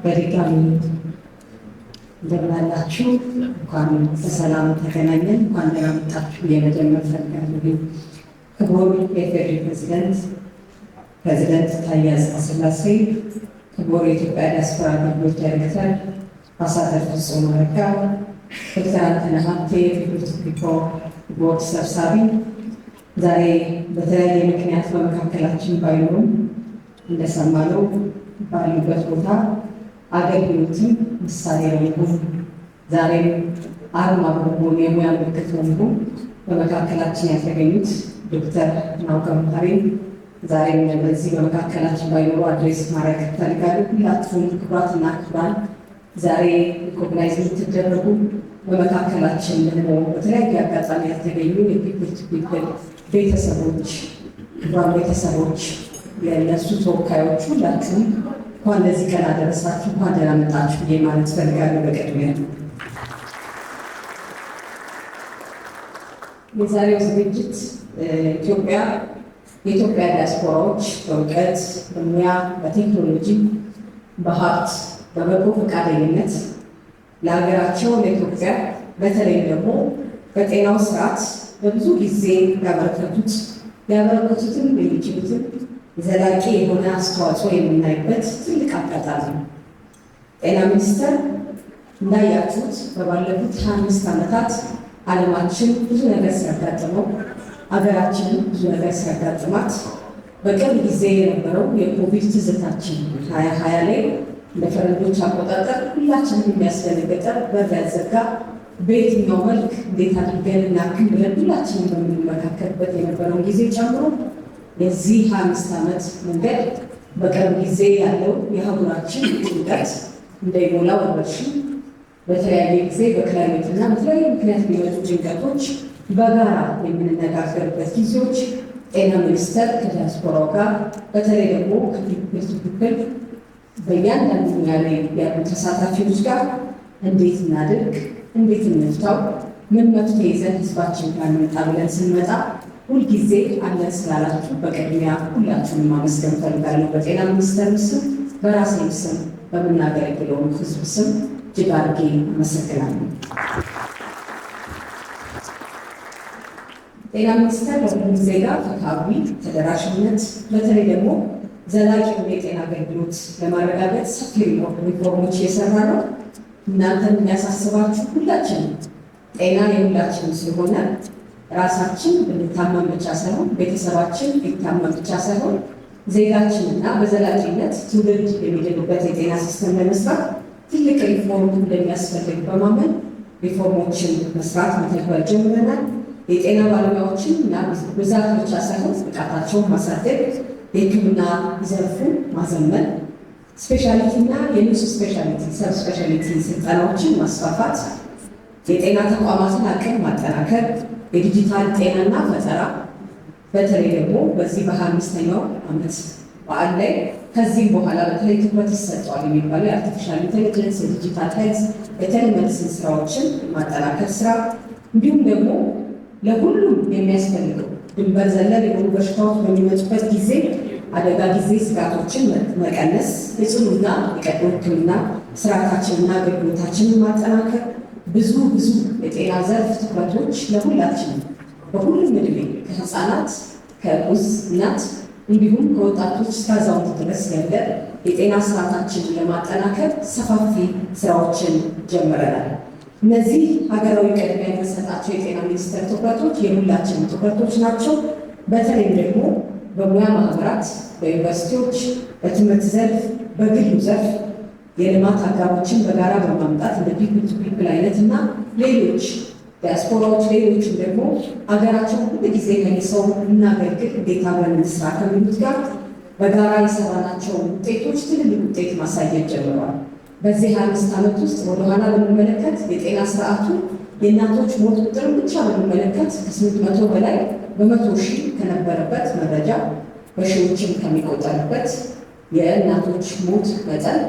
በድጋሚ እንደምናላችሁ እንኳን በሰላም ተገናኘን። እንኳን ደህና መጣችሁ የመጀመር ፈልጋለሁ። ክቡር የፌዴራል ፕሬዚደንት ታዬ አጽቀሥላሴ፣ ክቡር የኢትዮጵያ ዲያስፖራ አገልግሎት ዳይሬክተር አምባሳደር ፍጹም አረጋ፣ ዶክተር አንተነህ ሀብቴ የፊልድ ቦርድ ሰብሳቢ፣ ዛሬ በተለያየ ምክንያት በመካከላችን ባይኖሩም እንደሰማነው ባሉበት ቦታ አገልግሎትን ምሳሌ በመሆን ዛሬም አርማ በመሆን የሙያ ምልክት በመሆን በመካከላችን ያልተገኙት ዶክተር ናውቀው መሐሪን ዛሬም በዚህ በመካከላችን ባይኖሩ አድሬስ ማድረግ እፈልጋለሁ። ሁላችሁም ክቡራትና ክቡራን ዛሬ ሪኮግናይዝ የምትደረጉ በመካከላችን ደግሞ በተለያየ አጋጣሚ ያልተገኙ የፒፕል ቱ ፒፕል ቤተሰቦች፣ ክቡራን ቤተሰቦች፣ የእነሱ ተወካዮች ሁላችሁም እንኳን ለዚህ ቀን አደረሳችሁ፣ እንኳን ደህና መጣችሁ ብዬ ማለት እፈልጋለሁ። በቅድሚያ የዛሬው ዝግጅት የኢትዮጵያ ዲያስፖራዎች በእውቀት፣ በሙያ፣ በቴክኖሎጂ፣ በሀብት፣ በበጎ ፈቃደኝነት ለሀገራቸው ለኢትዮጵያ በተለይ ደግሞ በጤናው ስርዓት በብዙ ጊዜ ያበረከቱትን የሚችሉትን ዘላቂ የሆነ አስተዋጽኦ የምናይበት ትልቅ አጋጣሚ ነው። ጤና ሚኒስቴር እንዳያችሁት በባለፉት 25 ዓመታት ዓለማችን ብዙ ነገር ሲያጋጥመው ሀገራችን ብዙ ነገር ሲያጋጥማት በቅርብ ጊዜ የነበረው የኮቪድ ትዝታችን 2020 ላይ እንደ ፈረንጆች አቆጣጠር ሁላችንም የሚያስደነግጠ በር ያዘጋ በየትኛው መልክ እንዴት አድርገን እናክም ብለን ሁላችንም በምንመካከልበት የነበረውን ጊዜ ጨምሮ የዚህ 25 ዓመት መንገድ በቅርብ ጊዜ ያለው የአህጉራችን ጭንቀት እንደ ኢቦላ ወረርሽኝ በተለያየ ጊዜ በክላይሜትና በተለያየ ምክንያት የሚመጡ ጭንቀቶች በጋራ የምንነጋገርበት ጊዜዎች ጤና ሚኒስቴር ከዲያስፖራው ጋር በተለይ ደግሞ ከፒፕል ቱ ፒፕል በእያንዳንዱ ሙያ ላይ ያሉ ተሳታፊዎች ጋር እንዴት እናድርግ፣ እንዴት እንፍታው፣ ምን መፍትሄ ይዘን ህዝባችን ጋር እንምጣ ብለን ስንመጣ ሁልጊዜ አለን ስላላችሁ በቅድሚያ ሁላችሁንም ማመስገን እፈልጋለሁ። በጤና ሚኒስቴር ስም፣ በራሴም ስም፣ በምናገለግለው ህዝብ ስም እጅግ አድርጌ አመሰግናለሁ። ጤና ሚኒስቴር ለሁሉም ዜጋ ፍትሃዊ ተደራሽነት በተለይ ደግሞ ዘላቂ የጤና አገልግሎት ለማረጋገጥ ሰፊ ሪፎርሞች እየሰራ ነው። እናንተን የሚያሳስባችሁ ሁላችንም ጤና የሁላችንም ስለሆነ ራሳችን ብንታመም ብቻ ሳይሆን ቤተሰባችን ቢታመም ብቻ ሳይሆን ዜጋችንና በዘላቂነት ትውልድ የሚድንበት የጤና ሲስተም ለመስራት ትልቅ ሪፎርም እንደሚያስፈልግ በማመን ሪፎርሞችን መስራት መተግበር ጀምረናል። የጤና ባለሙያዎችን እና ብዛት ብቻ ሳይሆን ብቃታቸውን ማሳደግ፣ የሕክምና ዘርፉን ማዘመን፣ ስፔሻሊቲ እና የንሱ ስፔሻሊቲ ሰብ ስፔሻሊቲ ስልጠናዎችን ማስፋፋት፣ የጤና ተቋማትን አቅም ማጠናከር፣ የዲጂታል ጤናና ፈጠራ በተለይ ደግሞ በዚህ በ25ኛው ዓመት በዓል ላይ ከዚህም በኋላ በተለይ ትኩረት ይሰጠዋል የሚባለው የአርቲፊሻል ኢንቴሊጀንስ፣ የዲጂታል ሄልዝ፣ የቴሌሜዲሲን ስራዎችን ማጠናከር ስራ እንዲሁም ደግሞ ለሁሉም የሚያስፈልገው ድንበር ዘለል የሆኑ በሽታዎች በሚመጡበት ጊዜ አደጋ ጊዜ ስጋቶችን መቀነስ፣ የጽኑና የቀዶ ሕክምና ስርዓታችንና አገልግሎታችንን ማጠናከር ብዙ የጤና ዘርፍ ትኩረቶች ለሁላችንም በሁሉም ዕድሜ ከህፃናት ከእርጉዝ እናት እንዲሁም ከወጣቶች እስከ አዛውንት ድረስ ያለ የጤና ስርዓታችንን ለማጠናከር ሰፋፊ ስራዎችን ጀምረናል። እነዚህ ሀገራዊ ቅድሚያ የተሰጣቸው የጤና ሚኒስቴር ትኩረቶች የሁላችንም ትኩረቶች ናቸው። በተለይም ደግሞ በሙያ ማህበራት፣ በዩኒቨርሲቲዎች፣ በትምህርት ዘርፍ፣ በግሉ ዘርፍ የልማት አጋሮችን በጋራ በማምጣት እንደ ፒፕል ቱ ፒፕል አይነት እና ሌሎች ዲያስፖራዎች ሌሎችም ደግሞ ሀገራቸውን ሁሉ ጊዜ ከሰው እናገልግል እንዴት አብረን እንስራ ከሚሉት ጋር በጋራ የሰራናቸው ውጤቶች ትልልቅ ውጤት ማሳየት ጀምረዋል። በዚህ 25 ዓመት ውስጥ ወደኋላ ብንመለከት የጤና ስርዓቱ የእናቶች ሞት ቁጥር ብቻ ብንመለከት ከ800 በላይ በመቶ ሺህ ከነበረበት መረጃ በሺዎችም ከሚቆጠርበት የእናቶች ሞት መጠን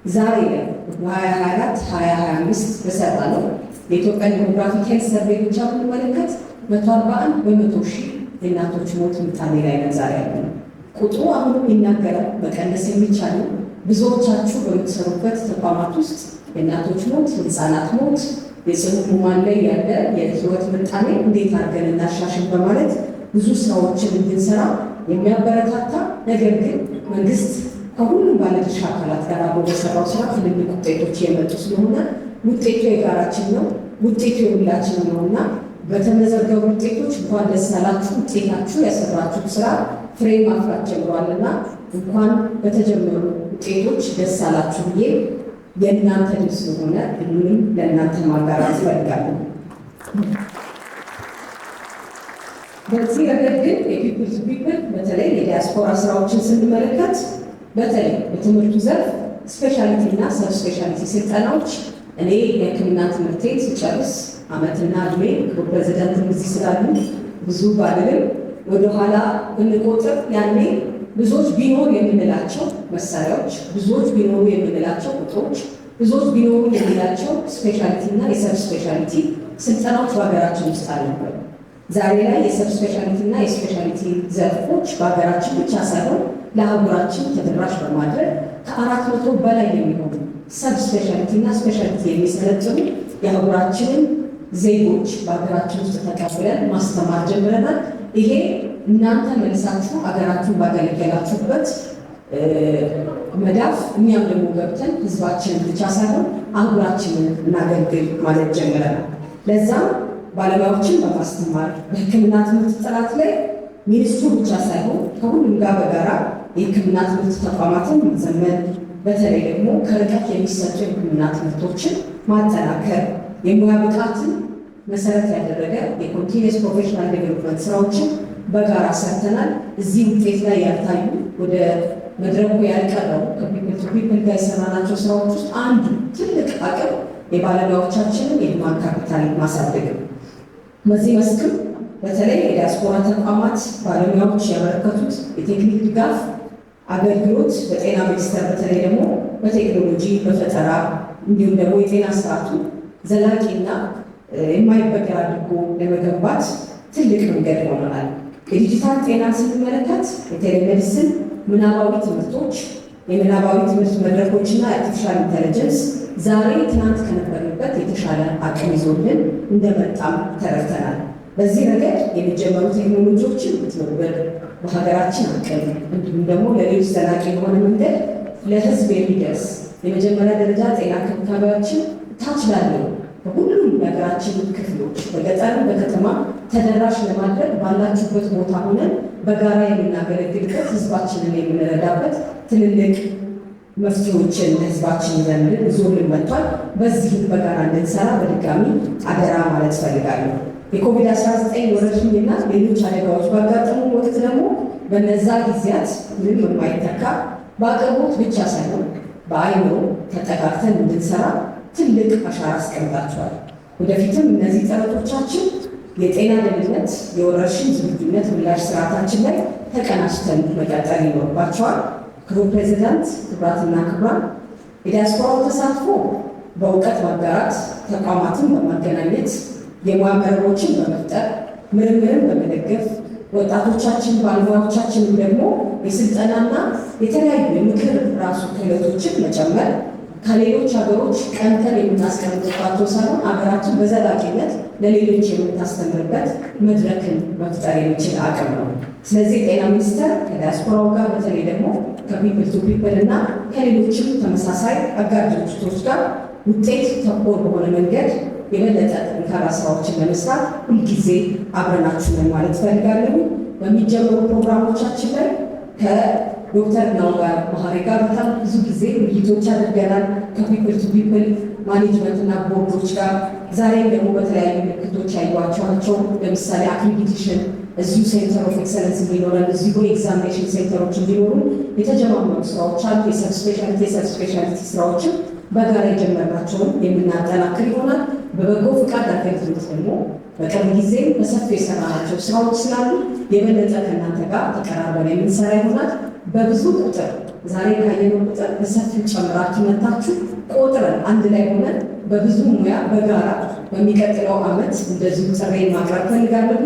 ዛሬ ላይ በ2024 2025 በሰራ ነው የኢትዮጵያ ዲሞግራፊክ ሄልዝ ሰርቬይ ብቻ ብንመለከት 141 በመቶ ሺህ የእናቶች ሞት ምጣኔ ላይ ነው ዛሬ ያለ ቁጥሩ። አሁንም ይናገራል መቀነስ የሚቻለው ብዙዎቻችሁ በምትሰሩበት ተቋማት ውስጥ የእናቶች ሞት፣ የህፃናት ሞት፣ የጽኑ ህሙማን ላይ ያለ የህይወት ምጣኔ እንዴት አድርገን እናሻሽል በማለት ብዙ ስራዎችን እንድንሰራ የሚያበረታታ ነገር ግን መንግስት ከሁሉም ባለድርሻ አካላት ጋር አብሮ በሰራው ስራ ትልልቅ ውጤቶች የመጡ ስለሆነ ውጤቱ የጋራችን ነው፣ ውጤቱ የሁላችን ነው እና በተመዘገቡ ውጤቶች እንኳን ደስ አላችሁ። ውጤታችሁ ያሰራችሁት ስራ ፍሬ ማፍራት ጀምሯልና እንኳን በተጀመሩ ውጤቶች ደስ አላችሁ ብዬ የእናንተ ድል ስለሆነ ሁሉንም ለእናንተ ማጋራት እፈልጋለሁ። በዚህ ረገድ ግን የፒፕል ቱ ፒፕል በተለይ የዲያስፖራ ስራዎችን ስንመለከት በተለይ በትምህርቱ ዘርፍ ስፔሻሊቲ እና ሰብ ስፔሻሊቲ ስልጠናዎች እኔ የሕክምና ትምህርቴን ስጨርስ ዓመትና እድሜ ፕሬዚዳንት እዚህ ስላሉ ብዙ ባልልም ወደኋላ ብንቆጥር ያኔ ብዙዎች ቢኖሩ የምንላቸው መሳሪያዎች፣ ብዙዎች ቢኖሩ የምንላቸው ቁጥሮች፣ ብዙዎች ቢኖሩ የምንላቸው ስፔሻሊቲ እና የሰብ ስፔሻሊቲ ስልጠናዎች በሀገራችን ውስጥ አልነበሩ። ዛሬ ላይ የሰብ ስፔሻሊቲ እና የስፔሻሊቲ ዘርፎች በሀገራችን ብቻ ሳይሆን ለአህጉራችን ተደራሽ በማድረግ ከ400 በላይ የሚሆኑ ሰብ ስፔሻሊቲ እና ስፔሻሊቲ የሚሰለጥኑ የአህጉራችንን ዜጎች በሀገራችን ውስጥ ተቀብለን ማስተማር ጀምረናል። ይሄ እናንተ መልሳችሁ ሀገራችሁን ባገለገላችሁበት መዳፍ እኛም ደግሞ ገብተን ህዝባችንን ብቻ ሳይሆን አህጉራችንን እናገልግል ማለት ጀምረናል። ለዛም ባለሙያዎችን በማስተማር በሕክምና ትምህርት ጥራት ላይ ሚኒስትሩ ብቻ ሳይሆን ከሁሉም ጋር በጋራ የሕክምና ትምህርት ተቋማትን ማዘመን፣ በተለይ ደግሞ ከርቀት የሚሰጡ የሕክምና ትምህርቶችን ማጠናከር፣ የሙያ ብቃትን መሰረት ያደረገ የኮንቲኒየስ ፕሮፌሽናል ዴቨሎፕመንት ስራዎችን በጋራ ሰርተናል። እዚህ ውጤት ላይ ያልታዩ ወደ መድረኩ ያልቀረቡ ከፒፕል ቱ ፒፕል ጋር የሰራናቸው ስራዎች ውስጥ አንዱ ትልቅ አቅም የባለሙያዎቻችንን የሁማን ካፒታል ማሳደግ ነው። በዚህ መስክም በተለይ የዲያስፖራ ተቋማት ባለሙያዎች ያበረከቱት የቴክኒክ ድጋፍ አገልግሎት በጤና ሚኒስቴር በተለይ ደግሞ በቴክኖሎጂ በፈጠራ እንዲሁም ደግሞ የጤና ስርዓቱ ዘላቂና የማይበገር አድርጎ ለመገንባት ትልቅ መንገድ ሆነናል። የዲጂታል ጤናን ስንመለከት የቴሌሜዲስን ምናባዊ ትምህርቶች፣ የምናባዊ ትምህርት መድረኮችና የአርቲፊሻል ኢንተለጀንስ ዛሬ ትናንት ከነበርንበት የተሻለ አቅም ይዞልን እንደመጣም ተረድተናል። በዚህ ረገድ የሚጀመሩ ቴክኖሎጂዎችን ብትኖርበት በሀገራችን አቅም እንዲሁም ደግሞ ለሌሎች ዘላቂ የሆነ መንገድ ለህዝብ የሚደርስ የመጀመሪያ ደረጃ ጤና እንክብካቤዎችን ታች ላለው በሁሉም የሀገራችን ክፍሎች በገጠርም በከተማ ተደራሽ ለማድረግ ባላችሁበት ቦታ ሆነን በጋራ የምናገለግልበት ህዝባችንን የምንረዳበት ትልልቅ መፍትሄዎችን ህዝባችን ይዘንልን ይዞልን መጥቷል። በዚህም በጋራ እንድንሰራ በድጋሚ አደራ ማለት ፈልጋለሁ። የኮቪድ-19 ወረርሽኝና ሌሎች አደጋዎች ባጋጠሙ ወቅት ደግሞ በነዛ ጊዜያት ምንም የማይተካ በአቅርቦት ብቻ ሳይሆን በአይምሮ ተጠቃቅተን እንድንሰራ ትልቅ አሻራ አስቀምጣቸዋል። ወደፊትም እነዚህ ጥረቶቻችን የጤና ደህንነት፣ የወረርሽኝ ዝግጁነት ምላሽ ስርዓታችን ላይ ተቀናጅተን መቀጠል ይኖርባቸዋል። ክቡር ፕሬዚዳንት፣ ክቡራትና ክቡራን፣ የዲያስፖራው ተሳትፎ በእውቀት ማጋራት፣ ተቋማትን በማገናኘት የሙያ መረቦችን በመፍጠር ምርምርን በመደገፍ ወጣቶቻችን ባለሙያዎቻችንም ደግሞ የስልጠናና የተለያዩ የምክር ራሱ ክህሎቶችን መጨመር ከሌሎች ሀገሮች ቀንተን የምናስቀምጥባቸው ሳይሆን ሀገራችን በዘላቂነት ለሌሎች የምታስተምርበት መድረክን መፍጠር የሚችል አቅም ነው። ስለዚህ ጤና ሚኒስቴር ከዲያስፖራው ጋር በተለይ ደግሞ ከፒፕል ቱ ፒፕል እና ከሌሎችም ተመሳሳይ አጋር ድርጅቶች ጋር ውጤት ተኮር በሆነ መንገድ የበለጠ ጠንካራ ስራዎችን ለመስራት ሁልጊዜ አብረናችሁ ነን ማለት ፈልጋለሁ። በሚጀምሩ ፕሮግራሞቻችን ላይ ከዶክተር ናውጋ መሀሪ ጋር በጣም ብዙ ጊዜ ውይይቶች አድርገናል። ከፒፕል ቱ ፒፕል ማኔጅመንት እና ቦርዶች ጋር ዛሬም ደግሞ በተለያዩ ምልክቶች ያዩዋቸዋቸው ለምሳሌ አክሬዲቴሽን እዚሁ ሴንተር ኦፍ ኤክሰለንስ እንዲኖረን እዚሁ ኤግዛሚኔሽን ሴንተሮች እንዲኖሩ የተጀማመሩ ስራዎች አሉ። የሰብ ስፔሻሊቲ ስራዎችን በጋራ የጀመርናቸውን የምናጠናክር ይሆናል። በበጎ ፈቃድ አገልግሎት ደግሞ በቅርብ ጊዜ በሰፊው የሰራናቸው ስራዎች ስላሉ የበለጠ ከእናንተ ጋር ተቀራርበን የምንሰራ ይሆናል። በብዙ ቁጥር ዛሬ ካየነው ቁጥር በሰፊው ጨምራችሁ መታችሁ ቆጥረን አንድ ላይ ሆነን በብዙ ሙያ በጋራ በሚቀጥለው ዓመት እንደዚሁ ጥሪ ማቅረብ ፈልጋለሁ።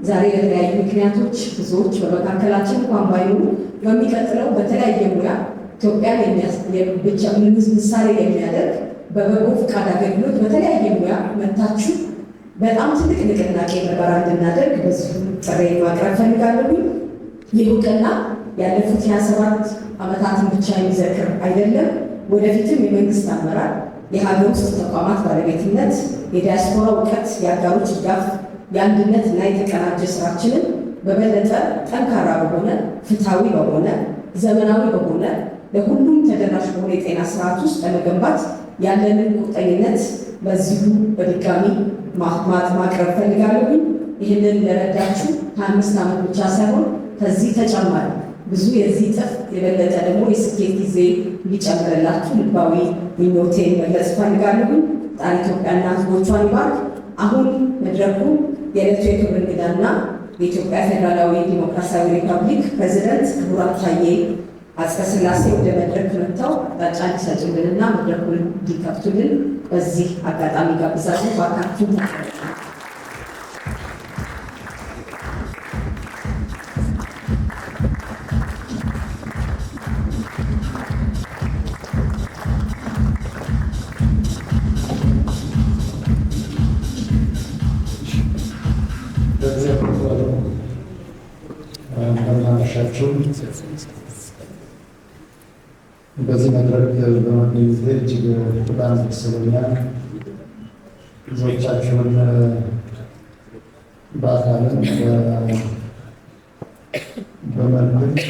ዛሬ ለተለያዩ ምክንያቶች ብዙዎች በመካከላችን እንኳን ባይኖሩ በሚቀጥለው በተለያየ ሙያ ኢትዮጵያን ብቻ ምሳሌ የሚያደርግ በበጎ ፈቃድ አገልግሎት በተለያየ ሙያ መታችሁ በጣም ትልቅ ንቅናቄ በጋራ እንድናደርግ በዚሁ ጥሪ ማቅረብ ፈልጋለሁ። ይህ እውቅና ያለፉት 27 ዓመታትን ብቻ የሚዘክር አይደለም። ወደፊትም የመንግስት አመራር፣ የሀገር ውስጥ ተቋማት ባለቤትነት፣ የዲያስፖራ እውቀት፣ የአጋሮች ድጋፍ፣ የአንድነት እና የተቀናጀ ስራችንን በበለጠ ጠንካራ በሆነ ፍትሐዊ በሆነ ዘመናዊ በሆነ ለሁሉም ተደራሽ በሆነ የጤና ስርዓት ውስጥ ለመገንባት ያለንን ቁርጠኝነት በዚሁ በድጋሚ ማቅረብ ፈልጋለሁ። ይህንን ለረዳችሁ 25 ዓመት ብቻ ሳይሆን ከዚህ ተጨማሪ ብዙ የዚህ እጥፍ የበለጠ ደግሞ የስኬት ጊዜ እንዲጨምርላችሁ ልባዊ ምኞቴን መግለጽ ፈልጋለሁ። ጣን ኢትዮጵያና ሕዝቦቿን ይባርክ። አሁን መድረኩ የዕለቱ የክብር እንግዳና የኢትዮጵያ ፌዴራላዊ ዲሞክራሲያዊ ሪፐብሊክ ፕሬዚደንት ክቡር ታዬ አጽቀሥላሴ ወደ መድረክ መጥተው አቅጣጫ እንዲሰጡልንና መድረኩን እንዲከፍቱልን በዚህ አጋጣሚ ጋብዛለሁ። ባካችሁ በዚህ መድረክ በመገኘቴ እጅግ በጣም ደስ ብሎኛል። ብዙዎቻችሁን በአካልም በመልክ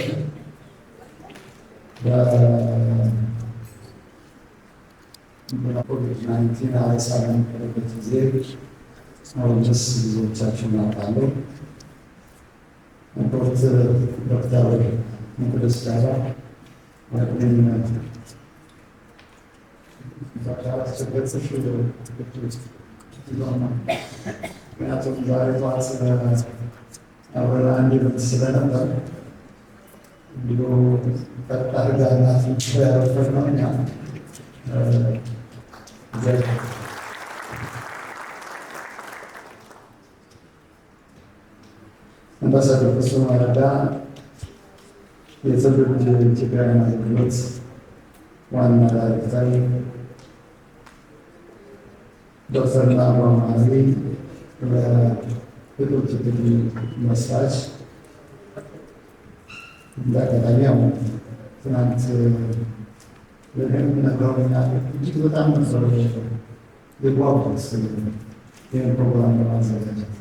በኮቪድ-19 አረሳ በነበረበት ጊዜ አሁንስ ብዙዎቻችሁን አውቃለሁ። ዶክተር መቅደስ ዳባ ምክንያቱም ዛሬ ጠዋት አብረን አንድ ቤት ስለነበር እንዲሁ ፈጣሪ ጋር ናት ያረፈድነው እኛ አምባሳደር ፍጹም አረጋ የትውልድ ኢትዮጵያውያን አገልግሎት ዋና ዳይሬክተር፣ ዶክተር ናባ ማሪ በትውልድ ትግል መስራች። እንዳጋጣሚ ያው ትናንት ነግረውኛል። እጅግ በጣም ነበር የጓጉት ይህን ፕሮግራም ለማዘጋጀት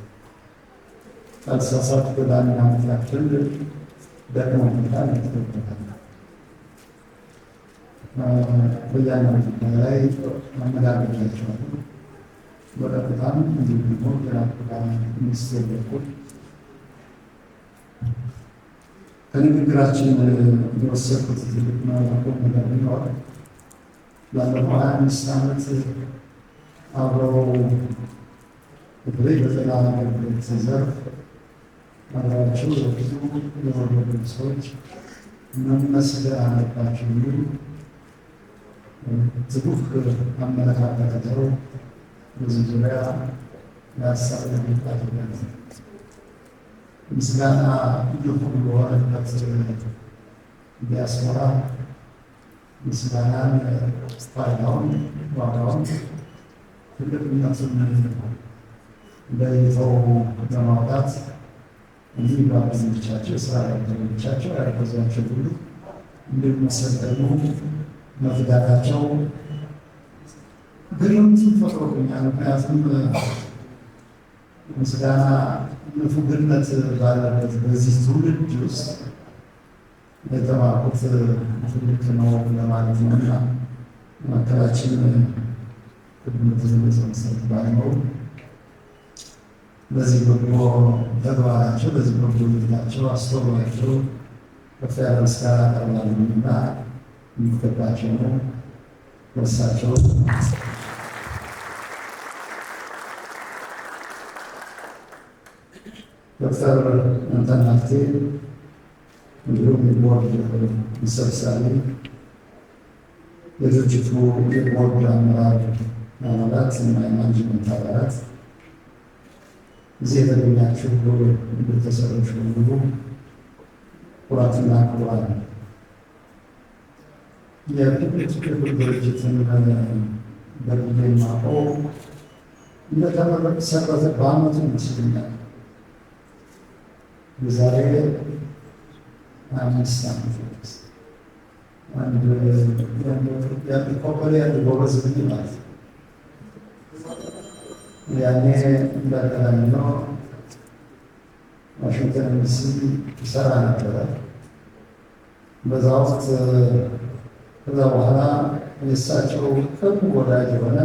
አልሳሳት በዳን ዓመት ያክል ደክሞበታል፣ ተደርጎበታል። በያንዳንዱ ላይ አነጋግሬያቸዋለሁ። በቀጥታም እንዲሁም ደግሞ የአፍሪካ ሚኒስቴር በኩል ከንግግራችን የወሰድኩት ትልቅ ቁም ነገር ቢኖር ላለፈው 25 ዓመት አብረው በተለይ በጤና አገልግሎት ዘርፍ አብረዋቸው የብዙ የወረዱ ሰዎች መመስገን አለባቸው የሚሉ ትጉህ አመለካከታቸው በዚህ ዙሪያ የሀሳብ ልውውጥ አድርገናል። ምስጋና ልዩ በሆነበት ዲያስፖራ ምስጋናን ፋይዳውን ዋጋውን ትልቅነቱን ለይተው በማውጣት እንዲህ ባለሙያዎቻቸው ስራ ባልደረቦቻቸው ያገዟቸው ሁሉ እንዲመሰገኑ መፍዳታቸው ግርምትን ፈጥሮብኛል። ምክንያቱም ምስጋና ንፉግነት ባለበት በዚህ ትውልድ ውስጥ የተማርኩት ትልቅ ነው ለማለት ነው እና መካከላችን ቅድም የተገለጸው መሰረት ባይኖሩ በዚህ በጎ ተግባራቸው በዚህ በጎ ቤታቸው አስተውሏቸው ከፍ ያለ ምስጋና አቀርባለሁ እና የሚገባቸው ነው። ወሳቸው ዶክተር አንተነህ ሀብቴ እንዲሁም የቦርድ ሰብሳቢ፣ የድርጅቱ የቦርድ አመራር አባላት እና የማኔጅመንት አባላት፣ እዚህ የተገኛችሁ ቤተሰቦች ሁሉ፣ ኩራትና ክቡራን፣ የትግል ድርጅትን በግሌ የማውቀው እንደተመሰረተ በዓመቱ ይመስለኛል። የዛሬ 5 ዓመት አንድ ኮፐሌ አንድ ጎበዝ ልጅ ማለት ነው። ያኔ እንዳገናኝ ነው ዋሽንግተን ዲሲ ይሰራ ነበረ። በዛ ወቅት ከዛ በኋላ የእሳቸው ቅርብ ወዳጅ የሆነ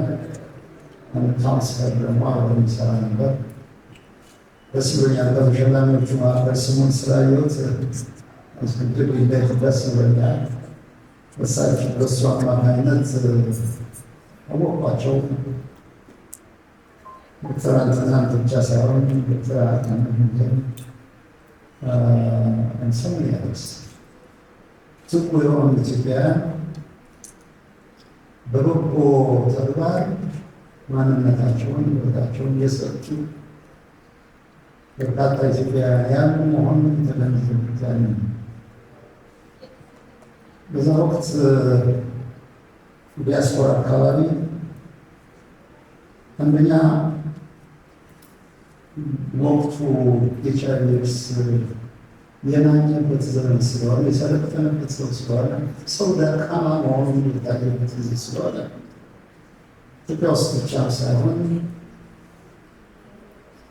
ካውንስለር ደግሞ አብረን ይሰራ ነበር። ደስ ብሎኛል። ከተሸላሚዎቹ መካከል ስሙን ስላየሁት እስክንድር እንዴት ደስ ብሎኛል። እሳቸው በእሱ አማካኝነት አወቋቸው። ዶክተር አንተነህ ብቻ ሳይሆን ዶክተር አንተነህ ሰው ያስ ትጉ የሆኑ ኢትዮጵያውያን በበጎ ተግባር ማንነታቸውን ሕይወታቸውን የሰጡ በርካታ ኢትዮጵያውያን መሆኑን የተገነዘቡት ያለ ነው። በዛ ወቅት ዲያስፖራ አካባቢ አንደኛ ወቅቱ ኤች.አይ.ቪ/ኤድስ የናኘበት ዘመን ስለሆነ የሰለጠነበት ሰው ስለሆነ ሰው ደካማ መሆኑን የታየበት ጊዜ ስለሆነ ኢትዮጵያ ውስጥ ብቻ ሳይሆን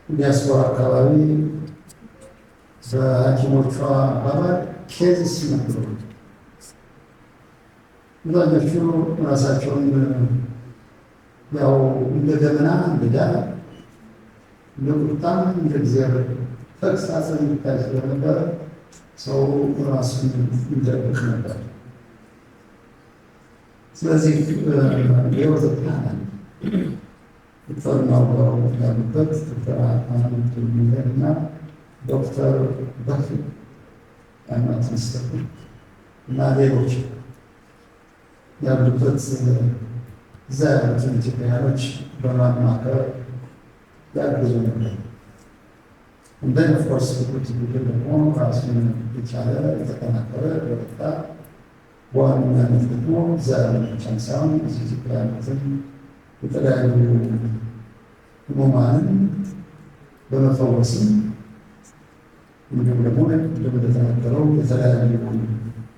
ዲያስፖራ አካባቢ በሐኪሞቿ አባባል ኬዝስ ነበሩ። አብዛኞቹ ራሳቸውን ያው እንደ ገመና እንደ ቁጣም እንደ እግዚአብሔር ተግሳጽ የሚታይ ስለነበረ ሰው ራሱን ይደብቅ ነበር። ስለዚህ የህይወት ፕላን ዶክተር ናውጋው ያሉበት ዶክተር አህመድ ሚለር እና ዶክተር በክ ሃይማኖት ሚኒስትር እና ሌሎች ያሉበት እዛ ያሉትን ኢትዮጵያውያኖች በማማከር ያግዙ ነበር። እንደን ኦፍኮርስ ቁጭ ብሎ ደግሞ ራሱን የቻለ የተጠናከረ በረታ በዋነኛነት ደግሞ እዛ ያሉ ብቻ ሳይሆን እዚህ ኢትዮጵያ ያሉትን የተለያዩ ህሙማንን በመፈወስም እንዲሁም ደግሞ እንደተናገረው የተለያዩ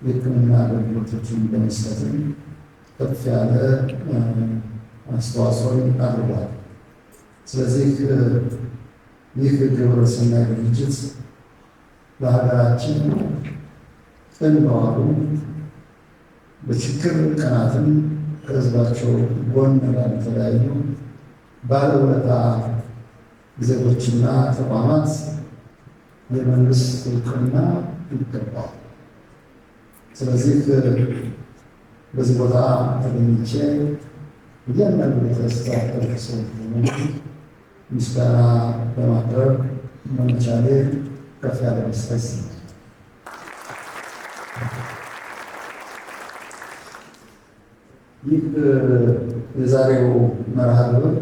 የሕክምና አገልግሎቶችን በመስጠትም ከፍ ያለ አስተዋጽኦን አድርጓል። ስለዚህ ይህ ግብረ ሰናይ ድርጅት ለሀገራችን ቅን በዋሉ በችግር ቀናትም ከህዝባቸው ጎን ላልተለያዩ ባለውለታ ዜጎችና ተቋማት የመንግስት እውቅና ይገባል። ስለዚህ በዚህ ቦታ ተገኝቼ እያንዳንዱ የተስተካከለ ሰው ምስጋና በማቅረብ መቻሌ ከፍ ያለ ደስታ ይሰማል። ይህ የዛሬው መርሃ ግብር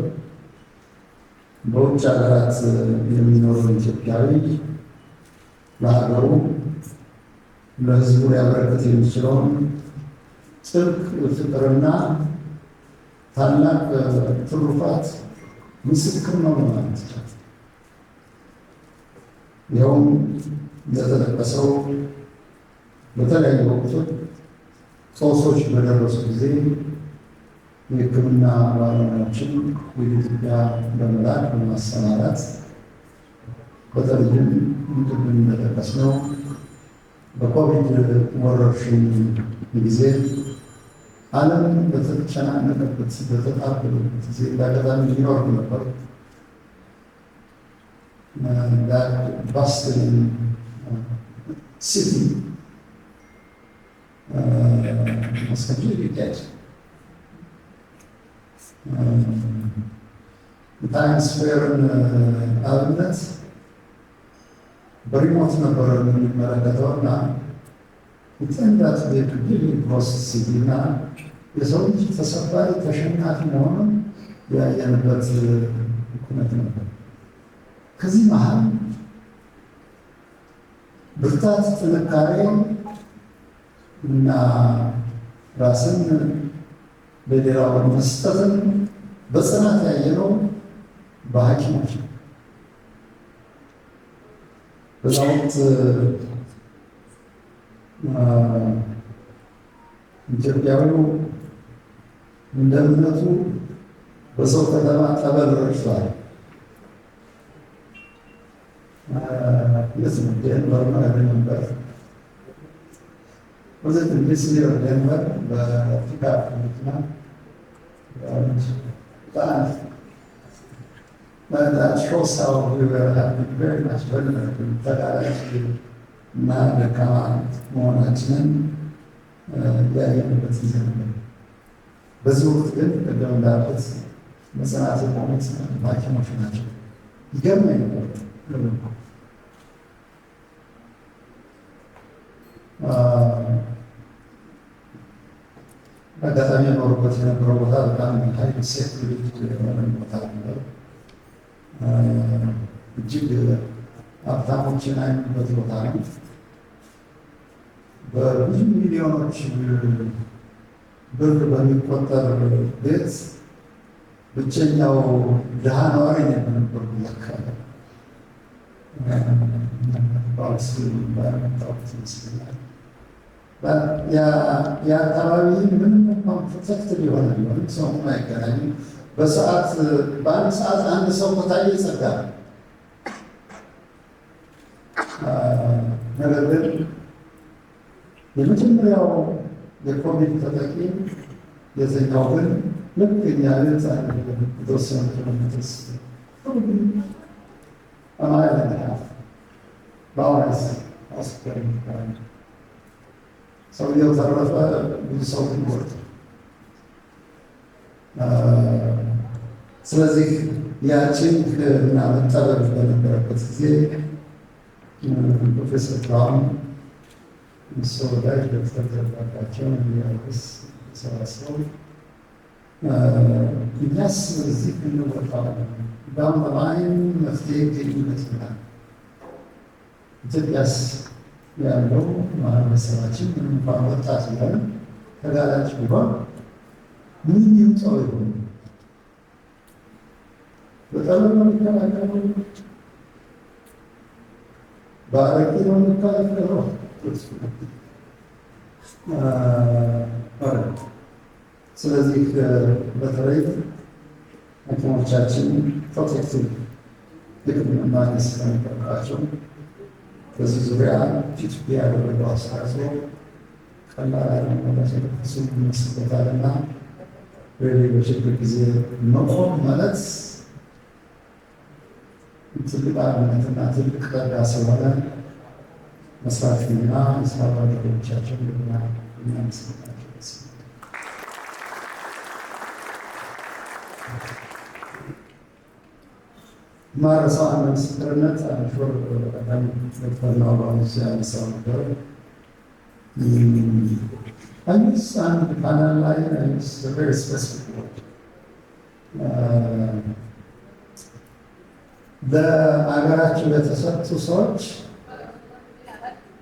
በውጭ ሀገራት የሚኖሩ ኢትዮጵያዊ ለሀገሩ ለሕዝቡ ሊያበረክት የሚችለውን ጥልቅ ፍቅርና ታላቅ ትሩፋት ምስክር ነው ማለት ይቻላል። ይኸውም እንደተጠቀሰው በተለያዩ ወቅቶች ቀውሶች በደረሱ ጊዜ የሕክምና ባለሙያዎችን ወደ ኢትዮጵያ በመላክ በማሰማራት በተለይም ምንድን እንደጠቀስነው በኮቪድ ወረርሽኝ ጊዜ ዓለም በተጨናነቀበት በተጣበበበት ጊዜ እንዳጋጣሚ ሊኖር ነበር። ባስትን ሲቲ መስከፊ ሊቀድ ታይምስ ስኩዌርን አብነት በሪሞት ነበር የምንመለከተው እና የጠንዳት ቤቱ ፖስት ሲቲ እና የሰው ልጅ ተሰባሪ ተሸናፊ መሆኑን ያየንበት ሁነት ነበር። ከዚህ መሀል ብርታት፣ ጥንካሬ እና ራስን ለሌላው መስጠትን በጽናት ያየነው በሐኪሞች ነው። በዛ ወቅት ኢትዮጵያዊው እንደ እምነቱ በሰው ከተማ ጠበል ረጭቷል። የት ነው? ዴንቨር ነው ነበር። ወዘት እንዲስ ዴንቨር በአፍሪካ መኪና that shows how we were having very much vulnerable ተጋላጭ እና ደካማ መሆናችንን ያየንበት ጊዜ ነበር። በዚህ ወቅት ግን ቅድም እንዳልኩት መጽናት የቆሙት ሐኪሞች ናቸው። ይገርመኝ ነበር። አጋጣሚ የኖሩበት የነበረው ቦታ በጣም ሀይል ሴት የሆነ ቦታ ነበር። እጅግ ሀብታሞችን አይኑበት ቦታ ነው። በብዙ ሚሊዮኖች ብር በሚቆጠር ቤት ብቸኛው ድሃ ነዋሪ ነበር። ያካለ ባውስ ባለመጣሁት ይመስለኛል። የአካባቢ ምንም እንኳን ፕሮቴክትድ የሆነ ቢሆን ሰው አይገናኝም። በአንድ ሰዓት አንድ ሰው ከታየ ይጸዳል። ነገር ግን የመጀመሪያው የኮቪድ ተጠቂ የትኛው ግን ልክ እኛ ቤት የተወሰኑ ኪሎሜትርስ በአዋስ ሆስፒታል ይባላል። ሰውየው ተረፈ፣ ብዙ ሰው ይወርድ። ስለዚህ ያችን እና መጠበቅ በነበረበት ጊዜ ፕሮፌሰር ብርሃኑ ሰው ላይ ዶክተር ዘባባቸው ያስ ሰባስበው እኛስ እዚህ እንወጣ በአምባይን መፍትሄ ገኝነት ይላል። ኢትዮጵያስ ያለው ማህበረሰባችን ምንም እንኳን ወጣት ቢሆን ተጋላጭ ቢሆን ምን ይውጣው ይሆን? በጣም ነው የሚከላከለው፣ በአረቄ ነው የሚከላከለው። ስለዚህ በተለይ ሐኪሞቻችን ፕሮቴክቲቭ ሕክምና ማግኘት ስለሚገባቸው በዚህ ዙሪያ ፒቱፒ ያደረገው አስተዋጽኦ ቀላል ያለመለሱ ይመስልበታልና በችግር ጊዜ መቆም ማለት ትልቅ አርነትና ትልቅ ረዳ ስለሆነ መስራትና የስራ ባልደረቦቻቸው የሚያመሰግናቸው ማረሳው አንድ ምስክርነት አንሾር በጣም ዶክተር ናባን ሲያነሳው ነበር። አይስ አንድ ፓናል ላይ አይስ very specific ለሀገራችን ለተሰጡ ሰዎች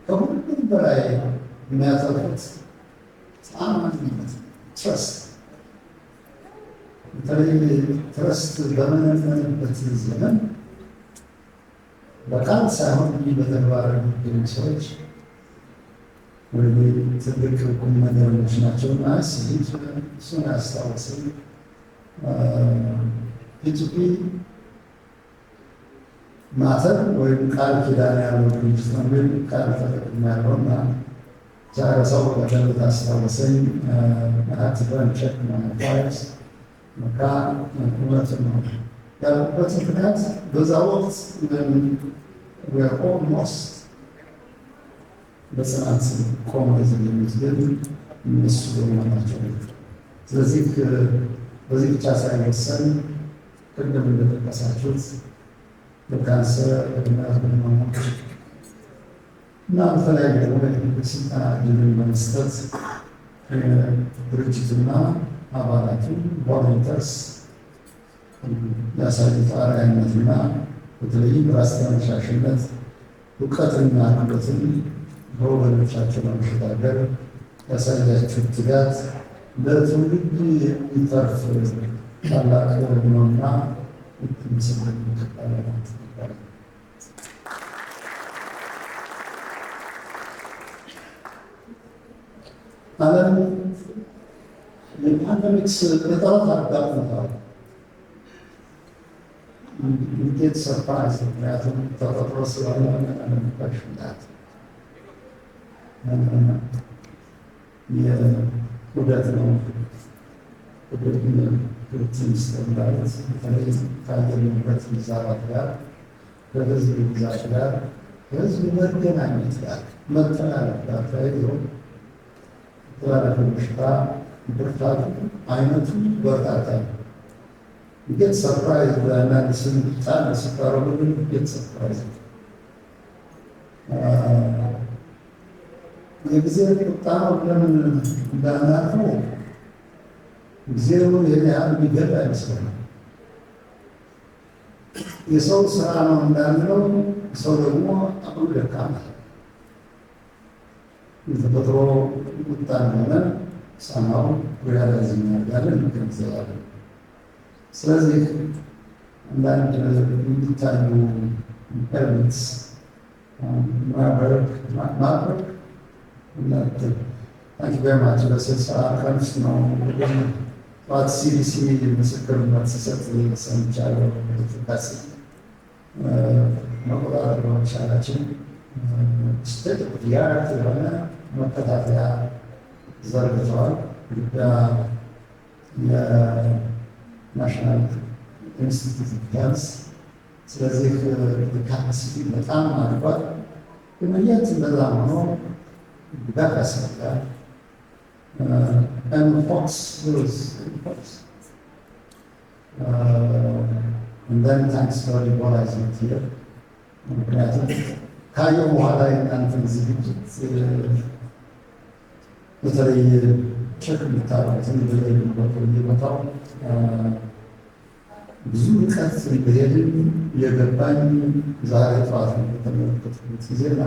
ከሁሉም በላይ የሚያጠፉት ታማኝነት፣ ትረስት። በተለይ ትረስት በመነመንበት ዘመን በቃል ሳይሆን በተግባር የሚገኙ ሰዎች ወይም ትልቅ ቁም ነገረኞች ናቸውና እሱን ያስታወስን ፒቱፒ ማተር ወይም ቃል ኪዳን ያለው ድርጅት ነው የሚል ቃል ተጠቅም ያለውና ዛሬ ሰው በደንብ ታስታወሰኝ አትበን ቸክ ማፋይስ መካ እውነት ነው ያሉበት ምክንያት በዛ ወቅት ኦልሞስት በጽናት ቆመ የሚሉት ግን እነሱ በመሆናቸው። ስለዚህ በዚህ ብቻ ሳይወሰን ቅድም እንደጠቀሳችሁት በካንሰር ህመሞች እና በተለያዩ ደግሞ ስልጠና ዕድልን በመስጠት ድርጅቱና አባላቱ ቮለንተርስ ያሳዩት አርአያነትና በተለይም በራስ ተነሳሽነት እውቀትና ክህሎትን በወገኖቻቸው ለመሸጋገር ያሳያችሁት ትጋት ለትውልድ የሚተርፍ ታላቅ ነውና ምስል ይገባላት። ዓለም የፓንደሚክስ እጥረት አጋጥሞታል። ውጤት ሰርፕራይዝ፣ ምክንያቱም ተፈጥሮ ስለሆነ ለሚባሽናት የዑደት ነው። ዑደትን ስተምራለት በተለይ ከአየር ንብረት መዛባት ጋር ከህዝብ ብዛት ጋር ከህዝብ መገናኘት ጋር መተላለፍ ጋር ተያይዞ የተላለፈ በሽታ ብርታቱ አይነቱ በርካታ ነው። get surprised በአንዳንድ ስልጣን ሲቀረቡ ግን get surprised የጊዜ ቁጣ ነው ብለን እንዳናልፈው ጊዜው ይህን ያህል የሚገል አይመስለንም። የሰው ስራ ነው እንዳንለው ሰው ደግሞ አቅሙ ደካማ የተፈጥሮ ቁጣ እንደሆነ ሰማው ሪያላይዝ እናደርጋለን፣ እንገነዘባለን። ስለዚህ አንዳንድ የሚታዩ ኢምፐርመንትስ ማድረግ ታንክ ቬሪ ማች በስልሳ ቀን ውስጥ ነው ጠዋት ሲዲሲ ምስክርነት ሲሰጥ ሰምቻለሁ። እንቅስቃሴ መቆጣጠር በመቻላችን ስቴት ኦፍ ዘ አርት የሆነ መከታተያ ዘርግተዋል። ኢትዮጵያ የናሽናል ኢንስቲትዩት ኦፍ ሄልዝ። ስለዚህ ካፓሲቲ በጣም አድጓል። ግንኙነት እንደዛ ሆኖ ድጋፍ ያስፈልጋል። ፎክስ እንደን ታንክስ ፎር ኢቦላይዝመንት ሂር ምክንያቱም ካየው በኋላ የእናንተን ዝግጅት በተለይ ቸክ የምታረጉትን በየቦታው ብዙ ርቀት እንደሄድን የገባኝ ዛሬ ጠዋት ነው የተመለከትኩት ጊዜና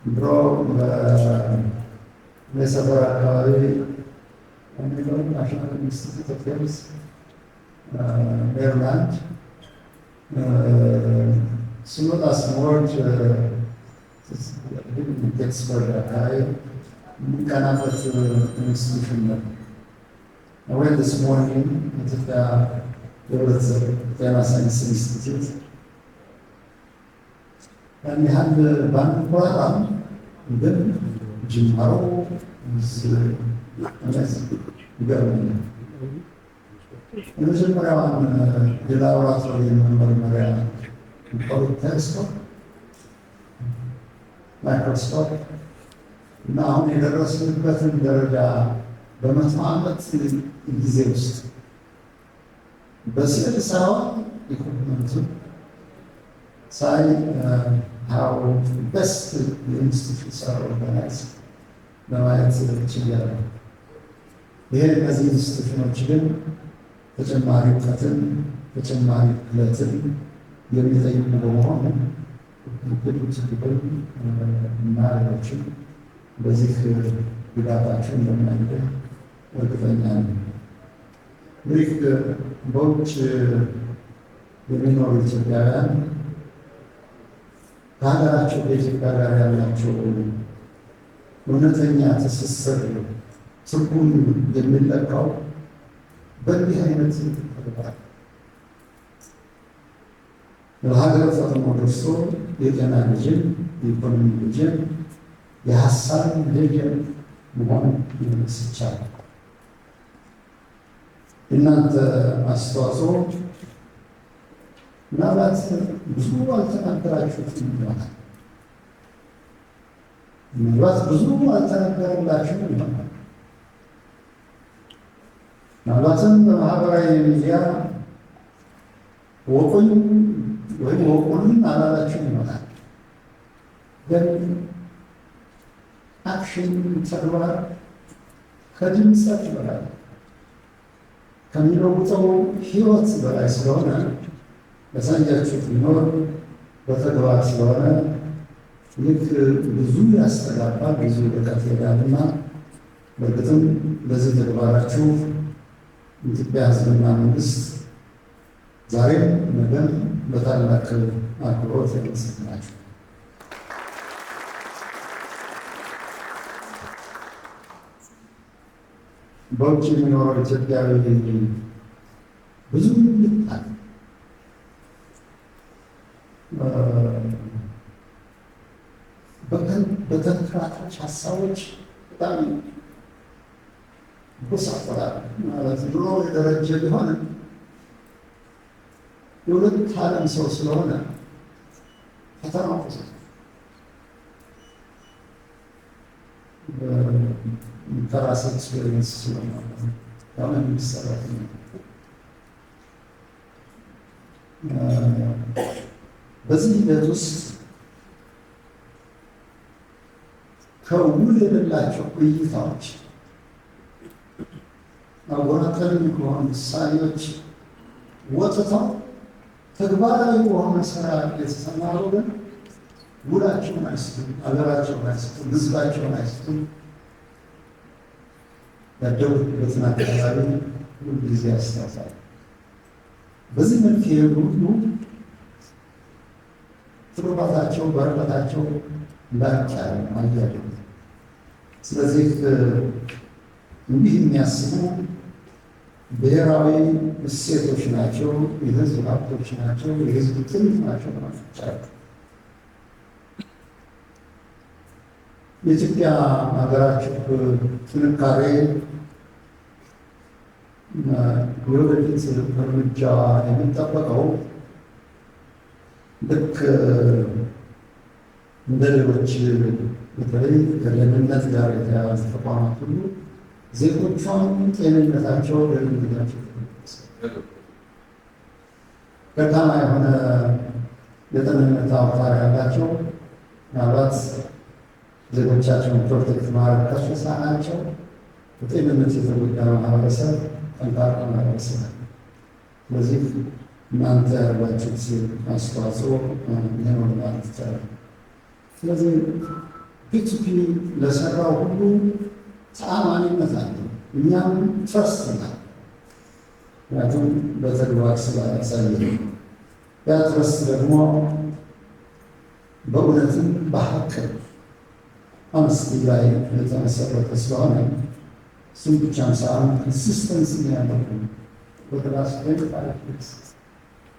ድሮ በሰፈር አካባቢ ናሽናል ኢንስቲትዩት ኦፍ ሄልዝ ሜሪላንድ ስመጣ ስንወርድ ጌትስበርግ አካባቢ የሚቀናበት ኢንስቲትዩሽን ነው። ወይም ስ ሞርኒንግ ኢትዮጵያ የህብረተሰብ ጤና ሳይንስ ኢንስቲትዩት ያን ያህል ባንኮራራም ግን ጅማሮ ይገርመኛል። የመጀመሪያዋን የላቦራቶሪ መመርመሪያ ቴሌስኮፕ ማይክሮስኮፕ እና አሁን የደረስንበትን ደረጃ በመቶ ዓመት ጊዜ ውስጥ በስዕል ሳይሆን ኢኩፕመንቱን ሳይ how best the institutes are organized ለማየት ችያለሁ። ይሄ እነዚህ ኢንስቲትዩሽኖች ግን ተጨማሪ እውቀትን ተጨማሪ ክለትን የሚጠይቁ በመሆኑ እና ሌሎችም በዚህ ጉዳታቸው እንደማይገኝ እርግጠኛ ነኝ። እንግዲህ በውጭ የሚኖሩ ኢትዮጵያውያን ከሀገራቸው በኢትዮጵያ ጋር ያላቸው እውነተኛ ትስስር ትርጉም የሚለካው በእንዲህ አይነት ተግባር ለሀገር ፈጥኖ ደርሶ የጤና ልጅን፣ የኢኮኖሚ ልጅን፣ የሀሳብ ልጅን መሆን ይቻላል። እናንተ አስተዋጽኦ ምናልባት ብዙ አልተናገራችሁትም ይሆናል። ምናልባት ብዙ አልተነገረላችሁም ይሆናል። ምናልባትም በማህበራዊ ሚዲያ ወቁኝ ወይም ወቁልን አላላችሁም ይሆናል። ግን አክሽን ተግባር ከድምፀት በላይ ከሚለውጠው ህይወት በላይ ስለሆነ ያሳያችሁት ቢኖር በተግባር ስለሆነ ይህ ብዙ ያስተጋባል፣ ብዙ ርቀት ይሄዳልና በእርግጥም ለዚህ ተግባራችሁ የኢትዮጵያ ሕዝብና መንግስት ዛሬም ነገም በታላቅ አክብሮት ያመሰግናችሁ። በውጭ የሚኖረው ኢትዮጵያዊ ብዙ ይልታል። በተንከራታች ሀሳቦች በጣም ጎሳቆላል ማለት ድሮ የደረጀ ቢሆን የሁለት ዓለም ሰው ስለሆነ ፈተናው ከራስ ኤክስፔሪንስ ስለሆነ ያው የሚሰራት በዚህ ሂደት ውስጥ ከውል የሌላቸው እይታዎች አወናታዊ ከሆኑ ምሳሌዎች ወጥተው ተግባራዊ በሆነ ስራ የተሰማሩ ግን ውላቸውን አይስቱም፣ አገራቸውን አይስቱም፣ ህዝባቸውን አይስቱም። ያደጉበትን አካባቢ ሁሉ ጊዜ ያስታውሳል። በዚህ መልክ የሄዱ ሁሉ ትሩፋታቸው በረከታቸው ላቅ ያለ አያሌ። ስለዚህ እንዲህ የሚያስቡ ብሔራዊ እሴቶች ናቸው፣ የህዝብ ሀብቶች ናቸው፣ የህዝብ ጥሪት ናቸው ማለት ይቻላል። የኢትዮጵያ ሀገራችን ጥንካሬ የወደፊት እርምጃ የሚጠበቀው ልክ እንደ ሌሎች በተለይ ከደህንነት ጋር የተያያዙ ተቋማት ሁሉ ዜጎቿን ጤንነታቸው፣ ደህንነታቸው ደካማ የሆነ የጤንነት አውታር ያላቸው ምናልባት ዜጎቻቸውን ፕሮቴክት ማድረግ ከተሳናቸው በጤንነት የተጎዳ ማህበረሰብ ጠንካራ ማህበረሰብ። ስለዚህ እናንተ ያላችሁት አስተዋጽኦ ነው ማለት ይቻላል። ስለዚህ ፒቱፒ ለሰራው ሁሉ ተአማኒነት አለ፣ እኛም ትረስት ናል። ምክንያቱም በተግባር ስላሳየ ያ ትረስት ደግሞ በእውነትም በሀቅ አነስቲ ላይ የተመሰረተ ስለሆነ እሱም ብቻም ሳይሆን ኮንሲስተንሲ ያለው በራስ